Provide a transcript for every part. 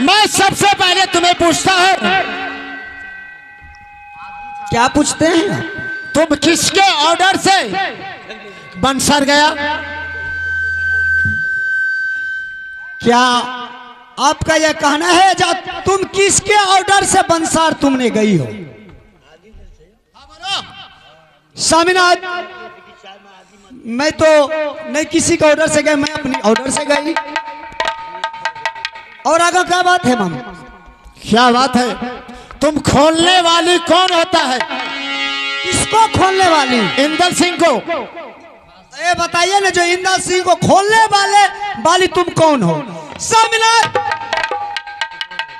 मैं सबसे पहले तुम्हें पूछता हूँ। क्या पूछते हैं? तुम किसके ऑर्डर से बंसर गया? क्या आपका यह कहना है जो तुम किसके ऑर्डर से बंसार तुमने गई हो? स्वामीनाथ, मैं तो नहीं किसी के ऑर्डर से गए, मैं अपनी ऑर्डर से गई। और आगे क्या बात है मामा? क्या बात है? तुम खोलने वाली कौन होता है? किसको खोलने वाली? इंदल सिंह को। ये बताइए ना, जो इंदल सिंह को खोलने वाली तुम कौन हो? स्वामीनाथ,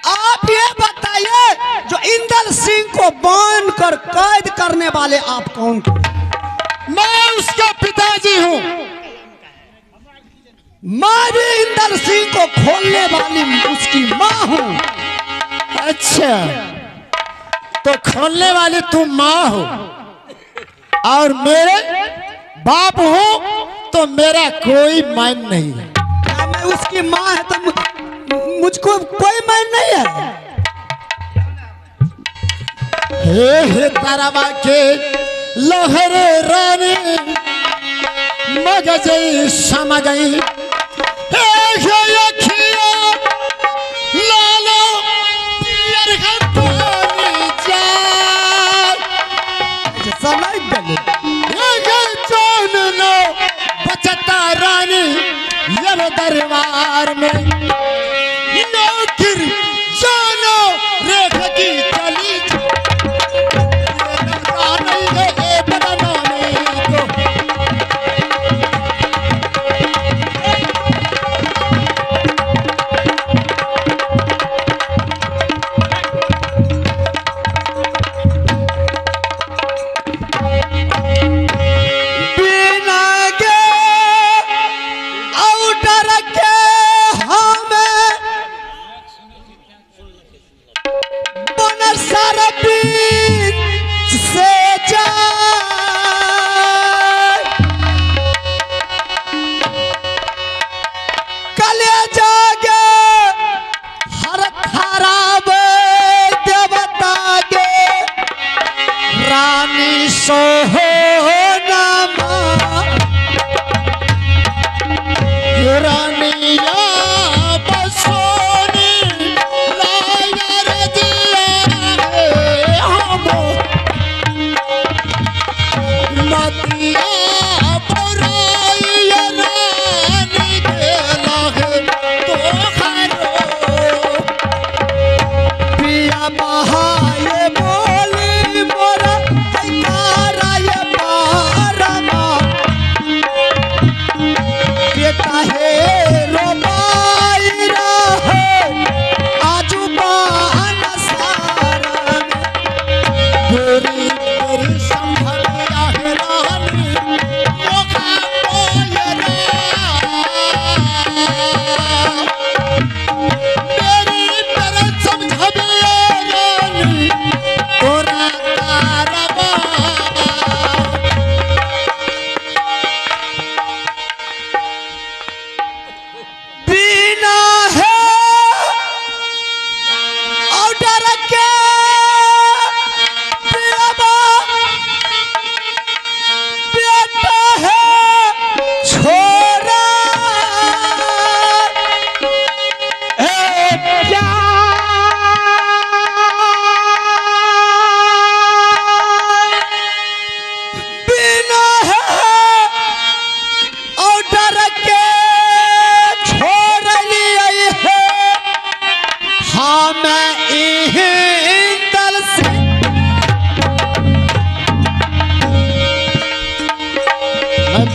आप ये बताइए, जो इंदल सिंह को बांध कर कैद करने वाले आप कौन थे? मैं उसका पिताजी हूँ। मैं भी इंदल सिंह को खोलने वाली उसकी माँ हूँ। अच्छा, तो खोलने वाली तुम माँ हो और मेरे बाप हो, तो मेरा कोई मान नहीं है। क्या मैं उसकी माँ है तो मुझको कोई मान नहीं है? हे ताराबा के लहरे रानी मगजई सम गई, लालो पियर पानी जाए बचता रानी ये दरबार में नौकर जानो रेख की चली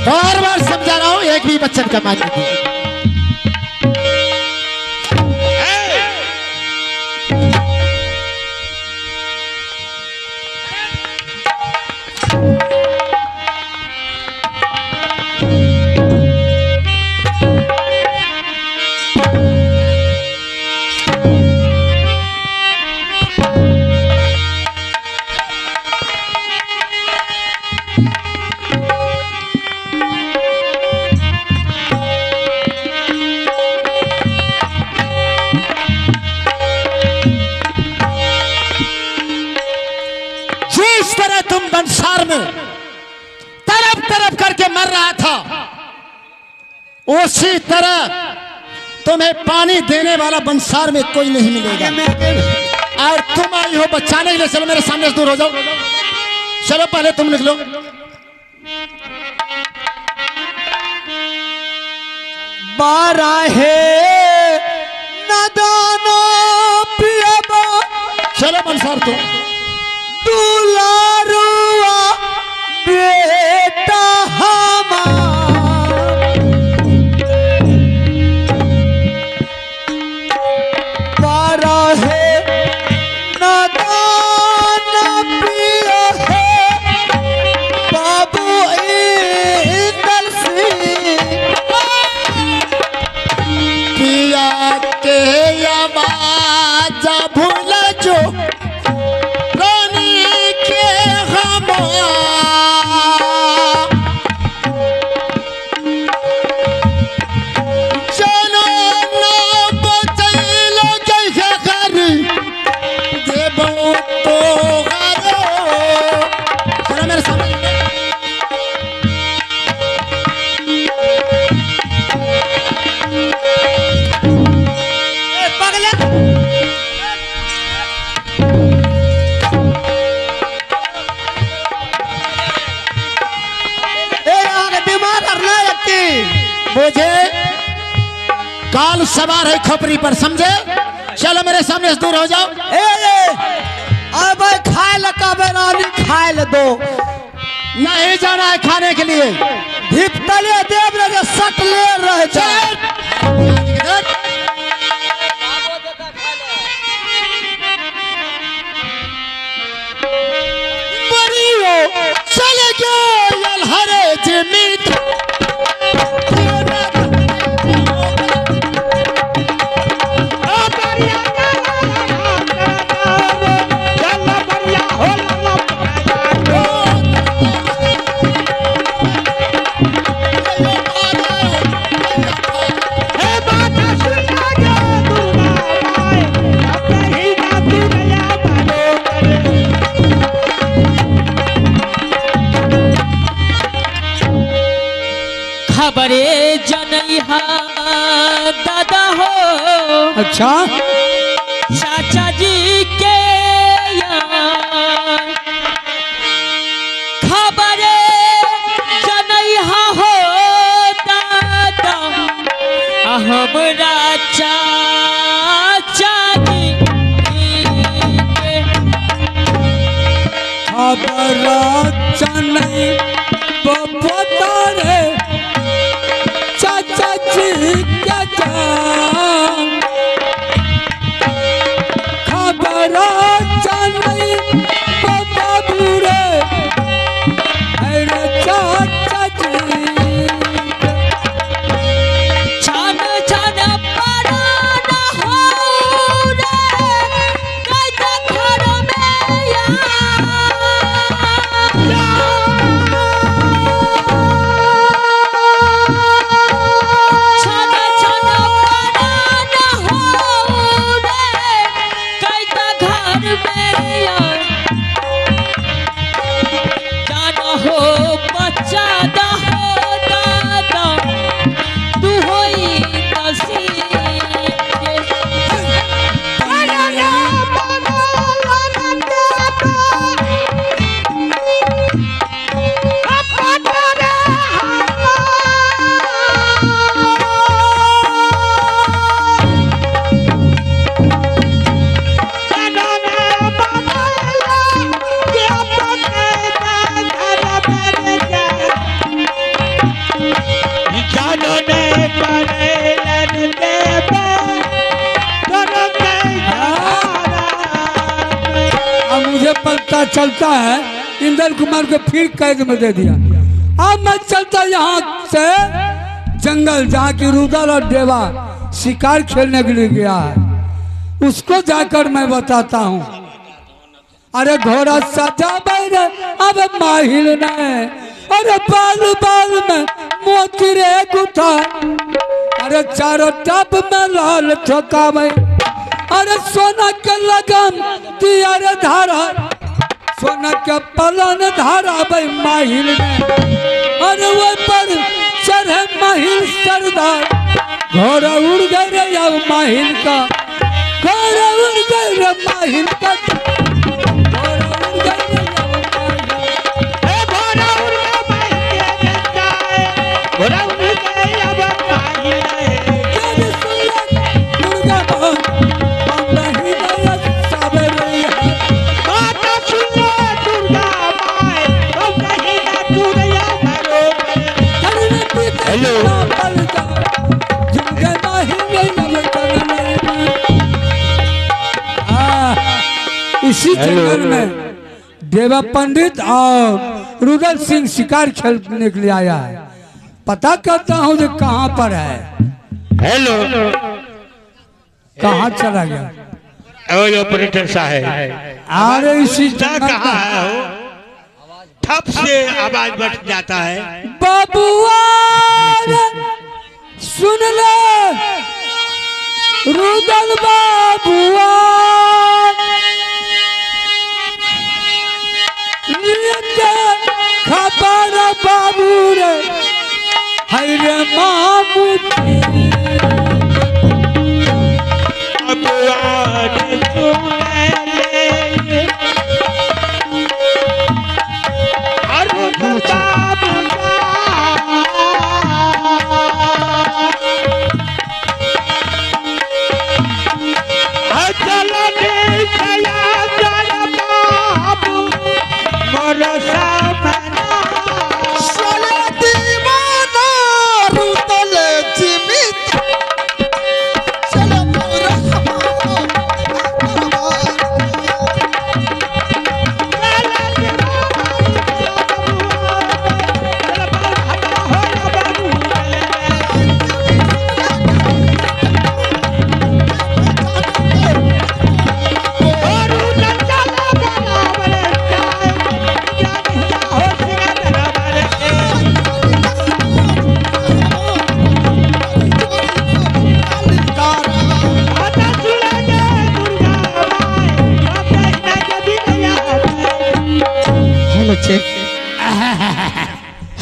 बार बार समझा रहा हूं, एक भी बच्चन का मान नहीं। बंसार में तरफ तरफ करके मर रहा था, उसी तरह तुम्हें पानी देने वाला बंसार में कोई नहीं मिलेगा। और तुम आई हो बचाने के लिए। चलो मेरे सामने से दूर हो जाओ। चलो पहले तुम निकलो। बाराहे नदाना पियाबा, चलो बंसार तुम। दुलारुआ बेटा हमार, बाराहे नदाना पिया है बाबू इंदल सिंह, पिया के आवाज भूल जो रानी के हमार, चलो ना बचैलो जैसे घर देबो तो घरो। चलो मेरे सामने। मुझे काल सवार है खोपड़ी पर, समझे? चलो मेरे सामने से दूर हो जाओ। अब खाए लगा रानी, खाए ल दो। नहीं जाना है खाने के लिए। भिपतले देव रहे सट ले रहे मरियो चले गए हरे जमीन। खबरे जनैहा दादा हो, अच्छा चाचा जी के यहाँ। खबरे जनैहा हो दादा हमरा चाचा जी के। खबर चनई पता रे चाचा जी क्या जान, खबर चनई पता बुरे अरे चाचा जी। छन छन परान हो रे कैसा घर में छन छन परान हो रे कैसा घर में जाना हो बच्चा दा हो दादा तू होई नसीब के। अब मुझे पता चलता है इंदल कुमार को फिर कैद में दे दिया। अब मैं चलता यहाँ से जंगल, जहाँ की रुदल और देवा शिकार खेलने के लिए गया है, उसको जाकर मैं बताता हूँ। अरे घोड़ा सजा बैरे अब माहिल ने, अरे बाल बाल में मोती रे गुथा, अरे चारों टप में लाल ठोकावे, अरे सोना के लगन दिया रे धारा, सोना के पलन धारा बे माहिल में, अरे वो पर चढ़े माहिल सरदार, घोड़ा उड़ गए रे अब माहिल का, घोड़ा उड़ गए रे माहिल का, घोड़ा उड़ गए रे अब इसी जंगल में देवा पंडित और रुदल सिंह शिकार खेलने के लिए आया है। पता करता हूँ जो कहाँ पर है। हेलो, कहाँ चला गया? ऑपरेटर साहब, अरे इसी जंगल कहाँ है वो? ठप से आवाज बढ़ जाता है। बाबुआ सुन ले, रुदल बाबुआ खबर बाबू रे, हरे मामू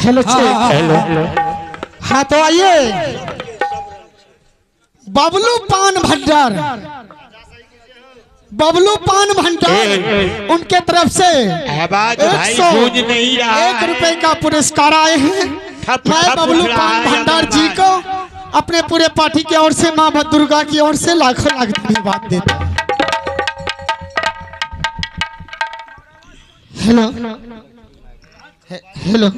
हेलो हेलो, हाँ तो आइए, बबलू पान भंडार, बबलू पान भंडार उनके तरफ से आवाज भाई गूंज नहीं रहा है। 1 रुपए का पुरस्कार आए हैं। ठप मैं ठप बबलू उठ रहा पान है भंडार जी आवाज। को अपने पूरे पार्टी की ओर से, माँ दुर्गा की ओर से लाखों लाख धन्यवाद देता हूं। Hello hello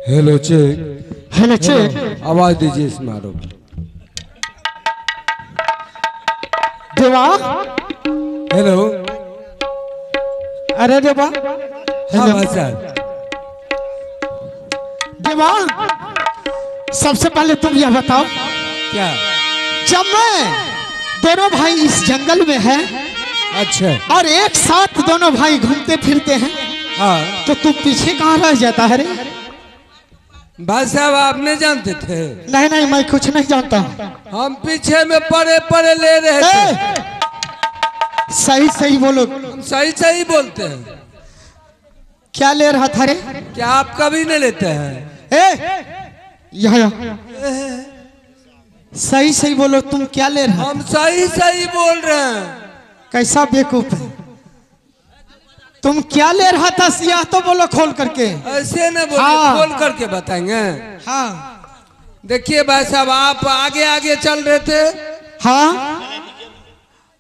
hello check, hello check, आवाज दीजिए इसमें आरोप। देवा, हेलो, अरे देवा, हाँ हेलो भाई साहब, देवा, सबसे पहले तुम यह बताओ, क्या? जब मैं दोनों भाई इस जंगल में हैं अच्छा, और एक साथ दोनों भाई घूमते फिरते हैं, हाँ तो तू पीछे कहाँ रह जाता है रे? भाई साहब आप नहीं जानते थे? नहीं नहीं, मैं कुछ नहीं जानता। हम पीछे में पड़े पड़े ले रहे थे। सही सही बोलो, हम सही सही बोलते हैं। क्या ले रहा था रे? क्या आप कभी नहीं लेते हैं? यहाँ सही सही बोलो, तुम क्या ले रहा? हम सही सही बोल रहे हैं। कैसा बेवकूफ है तुम, क्या ले रहा था? यह तो बोलो खोल करके। ऐसे न बोलिए, हाँ। खोल करके बताएंगे। हाँ देखिए भाई साहब, आप आगे आगे चल रहे थे, हाँ,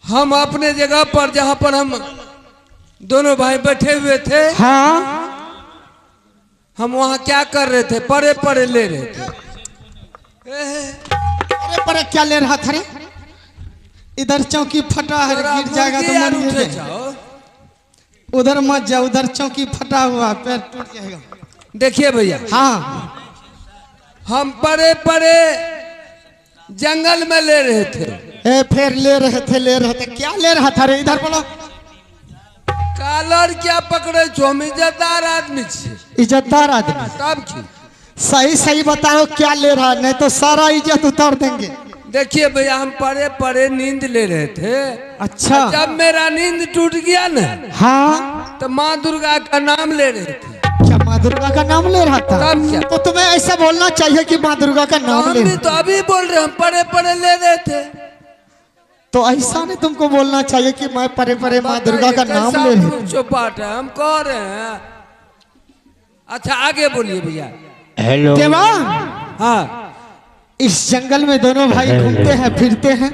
हम अपने जगह पर जहाँ पर हम दोनों भाई बैठे हुए थे, हाँ, हम वहाँ क्या कर रहे थे? पड़े पड़े ले रहे थे। अरे पर क्या ले रहा था रे? इधर चौकी फटा है, गिर जाएगा तो मर जाएगा। उधर मत जा, उधर चौकी फटा हुआ, पैर टूट जाएगा। देखिए भैया, हाँ, हम पड़े पड़े जंगल में ले रहे थे। फिर ले रहे थे, क्या ले रहा था रे? इधर बोलो। कालर क्या पकड़े छो? हम इज्जतदार आदमी छे। इज्जतदार आदमी? तब की सही सही बताओ क्या ले रहा, नहीं तो सारा इज्जत उतार देंगे। देखिए भैया, हम परे परे नींद ले रहे थे। अच्छा। जब मेरा नींद टूट गया ना, हाँ, तो माँ दुर्गा का नाम ले रहे थे। क्या माँ दुर्गा का नाम ले रहा था? तब क्या? तो तुम्हें ऐसा बोलना चाहिए कि माँ दुर्गा का नाम हम ले। भी तो अभी बोल रहे, हम परे परे ले रहे थे। तो ऐसा नहीं तुमको बोलना चाहिए कि मैं परे परे माँ दुर्गा का नाम ले रही। चौपाट है, हम कह रहे हैं। अच्छा आगे बोलिए भैया। हेलो देवा, हाँ इस जंगल में दोनों भाई घूमते हैं फिरते हैं,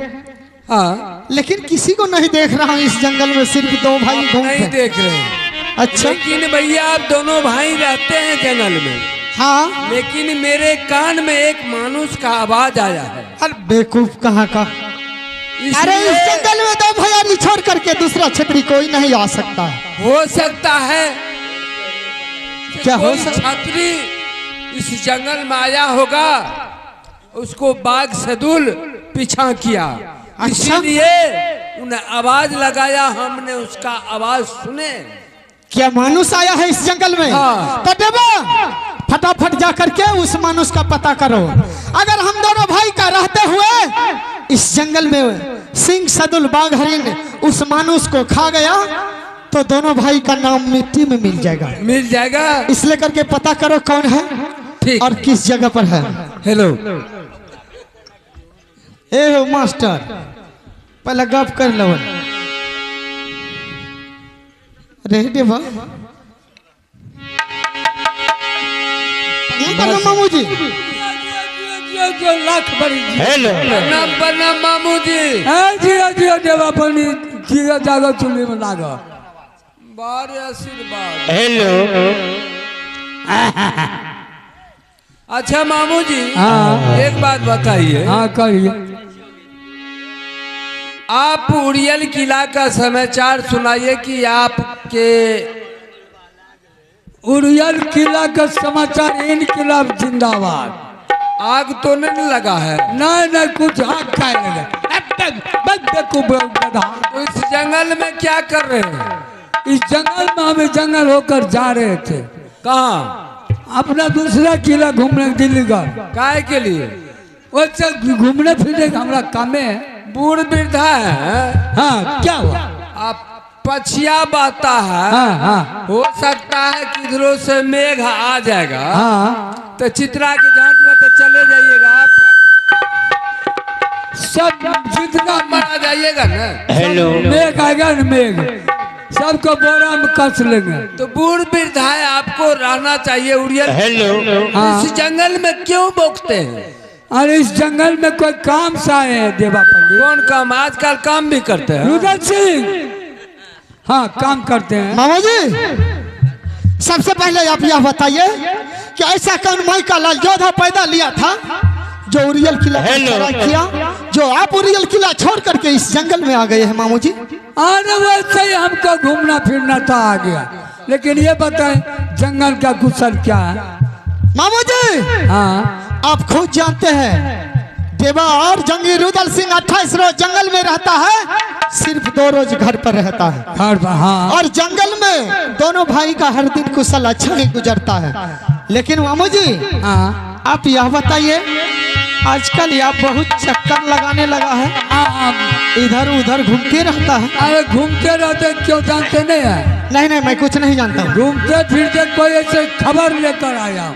हाँ, लेकिन किसी को नहीं देख रहा हूँ। इस जंगल में सिर्फ दो भाई घूमते नहीं हैं। देख रहे हैं। अच्छा। लेकिन भैया आप दोनों भाई रहते हैं जंगल में, हाँ। लेकिन मेरे कान में एक मानुष का आवाज आया है। अरे बेवकूफ कहाँ का? अरे इस जंगल में दो भैयारी छोड़ करके दूसरा छतरी कोई नहीं आ सकता है। हो सकता है क्या हो कोई सकता? छतरी इस जंगल में आया होगा, उसको बाघ सदुल पीछा किया, इसीलिए उन्हें आवाज लगाया, हमने उसका आवाज सुने। क्या मानुष आया है इस जंगल में? हाँ। तो देवा, फटाफट जा करके उस मानुष का पता करो। अगर हम दोनों भाई का रहते हुए इस जंगल में सिंह सदुल बाघ हरिण उस मानुष को खा गया, तो दोनों भाई का नाम मिट्टी में मिल जाएगा। मिल जाएगा। इसलिए करके पता करो कौन है ठीक। और किस जगह पर है। हेलो, ए हो मास्टर, पहले गप कर लो। रे देवा, मामू जी। लाख बड़ी हेलो प्रणाम मामू जी। जिया जिया देवा पानी जिया जागा चुल्ली में लागा। बारे आशीर्वाद। हेलो अच्छा मामू जी, हाँ। एक बात बताइए। हाँ कहिए। आप उड़ियल किला का समाचार सुनाइए कि आपके उड़ियल किला का समाचार, इनकलाब जिंदाबाद। आग तो नहीं लगा है? नहीं नहीं, कुछ आग खाए लगे। तो इस जंगल में क्या कर रहे हैं? इस जंगल में हमें जंगल होकर जा रहे थे। कहाँ? अपना दूसरा किला घूमने दिल्ली का। काय के लिए? वैसे घूमने फिरने का हमारा काम है। बूढ़ वृद्धा है। हाँ क्या हुआ? आप पछिया बहता है। हाँ हाँ हो सकता है कि इधरों से मेघ आ जाएगा। हाँ, तो चित्रा की झांट में तो चले जाइएगा आप। सब जितना मारा जाइएगा ना। हेलो मेघ आएगा न मेघ, सबको बोरा में कस लेंगे। तो बूढ़ वृद्धा है, आपको रहना चाहिए उड़ियल। हेलो हाँ। इस जंगल में क्यों बोकते हैं? अरे इस जंगल में कोई काम से आए हैं देवा पंडित। कौन काम? आजकल काम भी करते हैं। रुद्र सिंह, हाँ काम करते हैं। मामा जी, सबसे पहले आप यह बताइए कि ऐसा कौन माई का लाल योद्धा पैदा लिया था जो उड़ियल किला चढ़ाई किया, जो आप उड़ियल किला छोड़ करके इस जंगल में आ गए हैं मामू जी? अरे वैसे ही हमको घूमना फिरना था आ गया, लेकिन ये बताएं जंगल का कुशल क्या है? मामू जी, हाँ आप खुद जानते हैं देवा और जंगी रुदल सिंह 28 रोज जंगल में रहता है, सिर्फ 2 रोज घर पर रहता है। घर पर, हाँ। और जंगल में दोनों भाई का हर दिन कुशल अच्छा नहीं गुजरता है। लेकिन मामू जी, हाँ आप यह बताइए, आजकल यह बहुत चक्कर लगाने लगा है, हाँ, इधर उधर घूमते रहता है। अरे घूमते रहते क्यों, जानते नहीं है? नहीं नहीं, मैं कुछ नहीं जानता हूँ। घूमते फिरते कोई ऐसे खबर लेकर आया।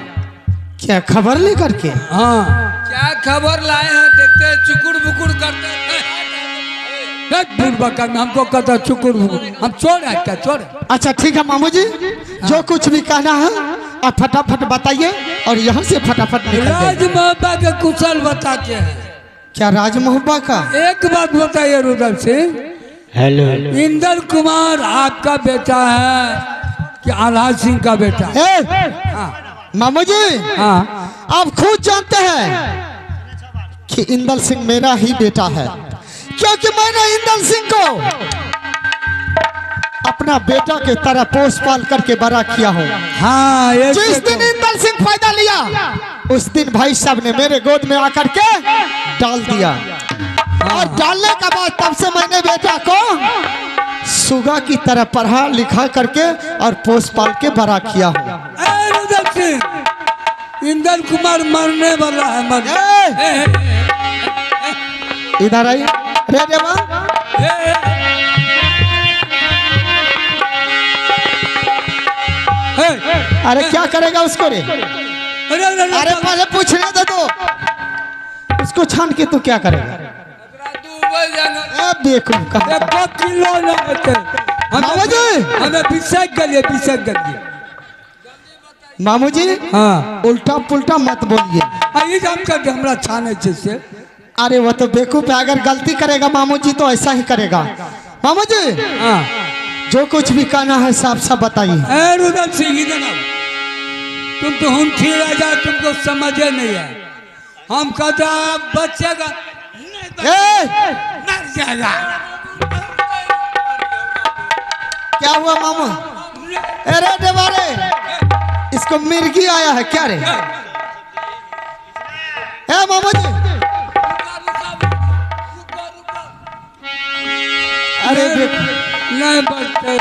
क्या खबर लेकर के? हाँ क्या खबर लाए हैं? देखते हैं चुकुर बुकुर करते हैं। हमको कहता चुकुर, हम छोड़े क्या छोड़े? अच्छा ठीक है मामू जी, जो कुछ भी कहना है आप फटाफट बताइए और यहाँ से फटाफट निकल जाइए। राज मोहब्बा के कुशल बताते हैं। क्या राज मोहब्बा का? एक बात बताइए रुदल सिंह, हेलो इंदर कुमार आपका बेटा है कि आल्हा सिंह का बेटा है? ए, मामू जी, हाँ आप खुद जानते हैं कि इंदल सिंह मेरा ही बेटा है, क्योंकि मैंने इंदल सिंह को अपना बेटा के तरह पोस पाल करके बड़ा किया हूँ। हाँ, ये जिस दिन इंदल सिंह पैदा लिया उस दिन भाई साहब ने मेरे गोद में आकर के डाल दिया, और डालने के बाद तब से मैंने बेटा को सुगा की तरह पढ़ा लिखा करके और पोस पाल के बड़ा किया हूँ। रुदल सिंह, इंदर कुमार मरने वाला है, इधर आई रे देवा। अरे क्या करेगा उसको रे? अरे पहले पूछने दे तो उसको छान के तू क्या करेगा? बेवकूफ का किलो ना होते मामू जी, हमें बिसक गए बिसक गए। मामू जी हाँ उल्टा पुल्टा मत बोलिए। ये जान कर हमरा छाने से। अरे वो तो बेवकूफ है, अगर गलती करेगा मामू जी तो ऐसा ही करेगा। मामू जी हाँ जो कुछ भी कहना है साफ साफ बताइए। रुदन सिंह इधर आओ। तुम तो हम थी राजा, तुमको समझे नहीं है। हम कहते आप बचेगा मर जाएगा। क्या हुआ मामू? अरे देवारे इसको मिर्गी आया है क्या रे? ए मामू जी अरे नहीं बचते।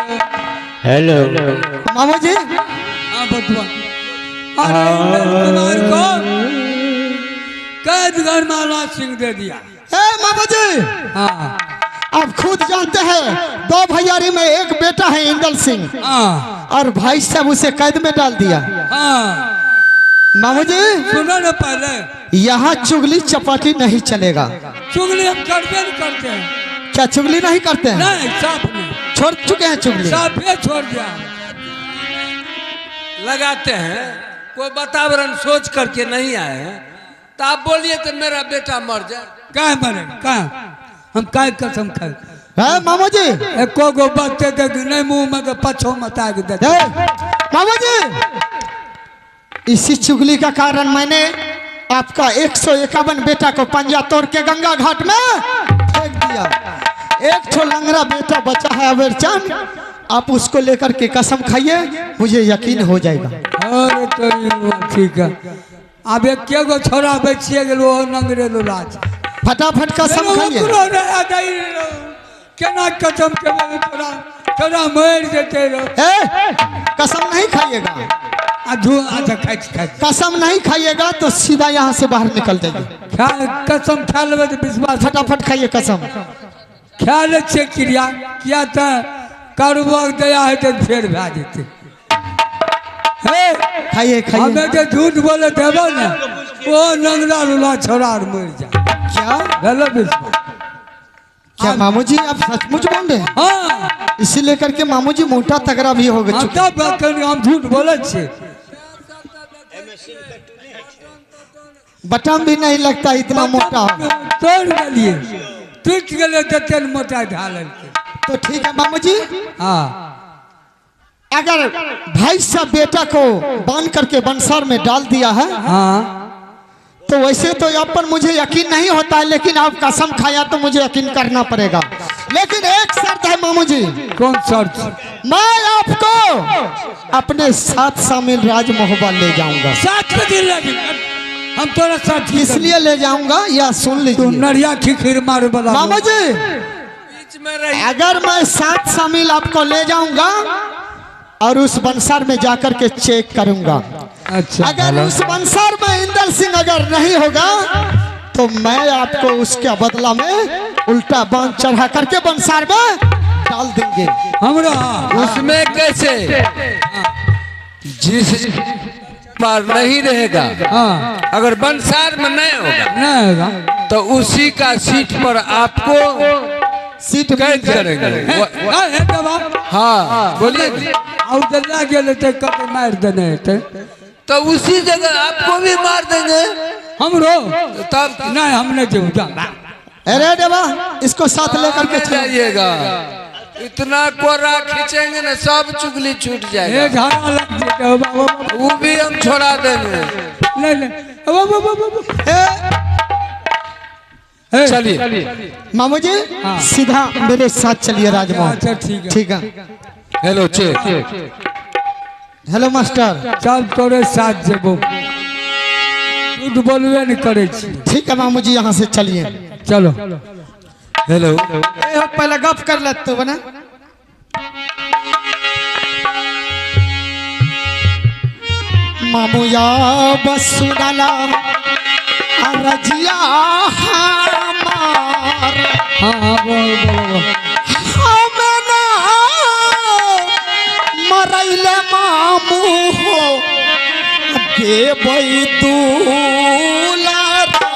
हेलो मामू जी हाँ बतवा। अरे कुमार को कैद घर माला सिंह दे दिया। ए मामू जी हाँ आप खुद जानते हैं 2 भैयारी में एक बेटा है इंदल सिंह, हाँ और भाई साहब उसे कैद में डाल दिया। हाँ मामू जी सुनो ना, पहले यहाँ चुगली चपाटी नहीं चलेगा। चुगली हम करते नहीं करते हैं। क्या चुगली नहीं करते हैं? नहीं साफ नहीं, छोड़ चुके हैं चुगली। साफ ये छोड़ दिया। लगाते हैं कोई वातावरण सोच करके नहीं आए हैं, तो आप बोलिए तो मेरा बेटा मर जाए। क्या मरे क्या? हम काय कसम खाए है मामू जी? एको गो बच्चे देख नहीं मुंह में तो पछो मता के दे। मामू जी इसी चुगली का कारण मैंने आपका 151 बेटा को पंजा तोड़ के गंगा घाट में फेंक दिया। एक ठो लंगड़ा बेटा बचा है अवेरचंद, आप उसको लेकर के कसम खाइए, मुझे यकीन हो जाएगा। अरे तो ठीक है। अब एक के गो छोरा बचिए गेलो नंगरे लाज। फटाफट कसम खाइए। केना कसम के छोरा छोरा मर जेते रो। कसम नहीं खाइएगा। अच्छा खाई कसम नहीं खाइएगा तो सीधा यहाँ से बाहर निकल जाइए। कसम खा लेबे तो विश्वास। फटाफट खाइए कसम। ख्याल से क्रिया किया तो करबक दया है तो फेर भा जेते। खाइए खाइए। हमें जो झूठ बोले देबो ना वो नंगरा लुला छोरा मर जा। क्या हेलो विश्वास? क्या मामू जी आप सचमुच बोल रहे हैं? हाँ इसी लेकर के मामू जी मोटा तगड़ा भी हो गए। तब हम झूठ बोले छे। बटन भी नहीं लगता इतना मोटा। तोड़ गलिए टूट गए तो तेल मोटा ढाल। तो ठीक है मामू जी, हाँ अगर भाई साहब बेटा को बांध करके बंसार में डाल दिया है हाँ तो वैसे तो आप पर मुझे यकीन नहीं होता है, लेकिन आप कसम खाया तो मुझे यकीन करना पड़ेगा। लेकिन एक शर्त है मामू जी। कौन शर्त? मैं आपको अपने साथ शामिल राज मोहब्बत ले जाऊंगा। साथ में दिल लगी हम तोरा साथ इसलिए ले जाऊंगा या सुन लीजिए नरिया खिखिर मारे वाला मामू जी, अगर मैं साथ शामिल आपको ले जाऊंगा और उस बंसार में जाकर के चेक करूंगा, अच्छा अगर उस बंसार में इंदल सिंह अगर नहीं होगा तो मैं आपको उसके बदला में उल्टा बांध चढ़ा करके बंसार में डाल देंगे। हमरा उसमें कैसे जिस पर नहीं रहेगा, हाँ अगर बंसार में नहीं होगा नहीं होगा तो उसी का सीट पर आपको सीट कैद करेंगे। हाँ बोलिए। और जल्ला गेले तो कब मार देने थे तो उसी जगह आपको भी मार देंगे हमरो। तब नहीं हमने जो अरे देवा इसको साथ लेकर के चलो। जाइएगा। इतना कोरा खींचेंगे ना सब चुगली छूट जाएगा। एक झाड़ा लग जाएगा बाबा। वो भी हम छोड़ा देंगे। नहीं नहीं चलिए मामू जी सीधा मेरे साथ चलिए राजमोहन। अच्छा ठीक है ठीक है। Hello check. Hello master. चल तोरे साथ जेबो झूठ बोलबे नहीं करे छी। ठीक है मामू जी यहाँ से चलिए। चलो हेलो पहले गप कर लेते बना। मामू या बस सुनाला रजिया हमार हाँ हाँ बोल बोल हमें ना मरैले मामू हो देवई दूलारा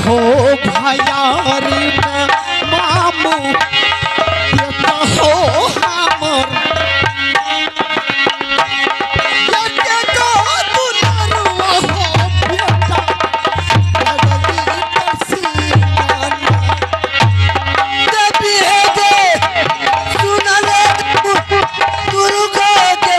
हो भयारी में मामू बेटा हो हमर ये तो दुलरुआ हो बेटा बदली परसीन देवी है दे सुनले दुर्गा के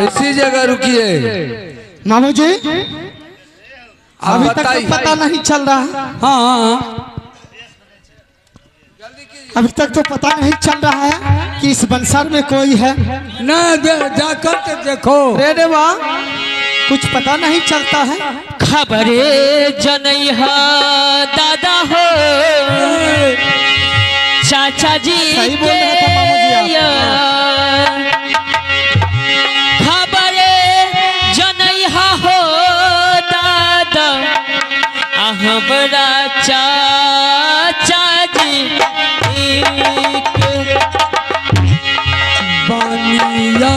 इसी जगह रुकिए मामू जी अभी तक तो बताइए। पता नहीं चल रहा है। हाँ अभी तक तो पता नहीं चल रहा है कि इस बंसर में कोई है। न जाकर के देखो रे देवा कुछ पता नहीं चलता है। खबरे जनैहा दादा हो चाचा जी सही बोल रहे थे मामू जी आप। खबरे जनैहा हो दादा हमरा चाचा जी बानिया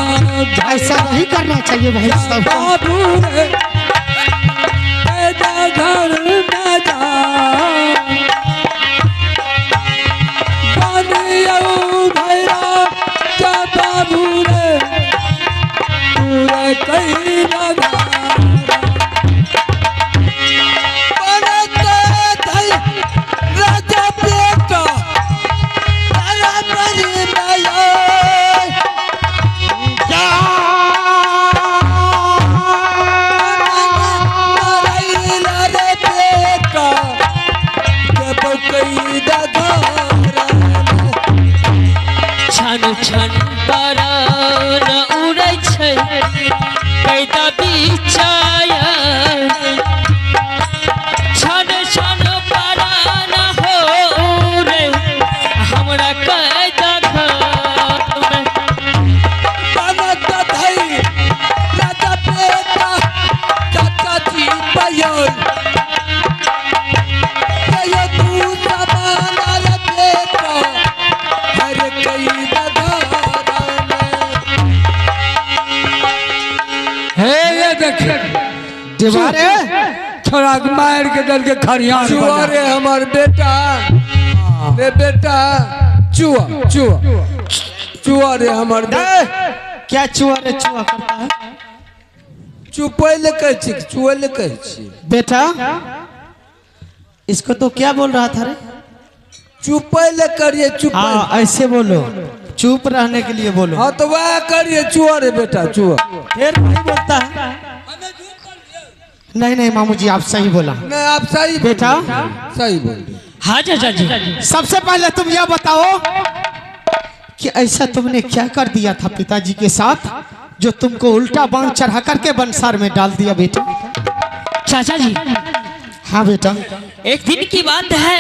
ऐसा नहीं करना चाहिए भाई साहब। बाबू रे तेरा घर न जा बानिया भैया क्या बाबू रे पूरे कहीं न जा राजा बेटा छन छन परान उड़ै छै कैदा बिचाया छन छन परान हो रे हमरा कैदा दीवारे थोड़ा मार के डर के खरियान चुआ रे हमार बेटा रे बेटा चुआ चुआ चुआ रे हमार क्या चुआ रे चुआ करता है चुपैले कहै छी चुएले कहै छी बेटा। इसको तो क्या बोल रहा था रे? चुपैले करिए चुप। हाँ ऐसे बोलो, चुप रहने के लिए बोलो। हाँ तो वह करिए चुआ रे बेटा चुआ। फिर नहीं बोलता है। नहीं नहीं मामू जी आप सही बोला। नहीं आप सही बेटा सही बोल। हाँ चाचा जी। सबसे पहले तुम यह बताओ कि ऐसा तुमने क्या कर दिया था पिताजी के साथ जो तुमको उल्टा बांध चढ़ा करके बंसार में डाल दिया बेटा? चाचा जी, हाँ बेटा। एक दिन की बात है,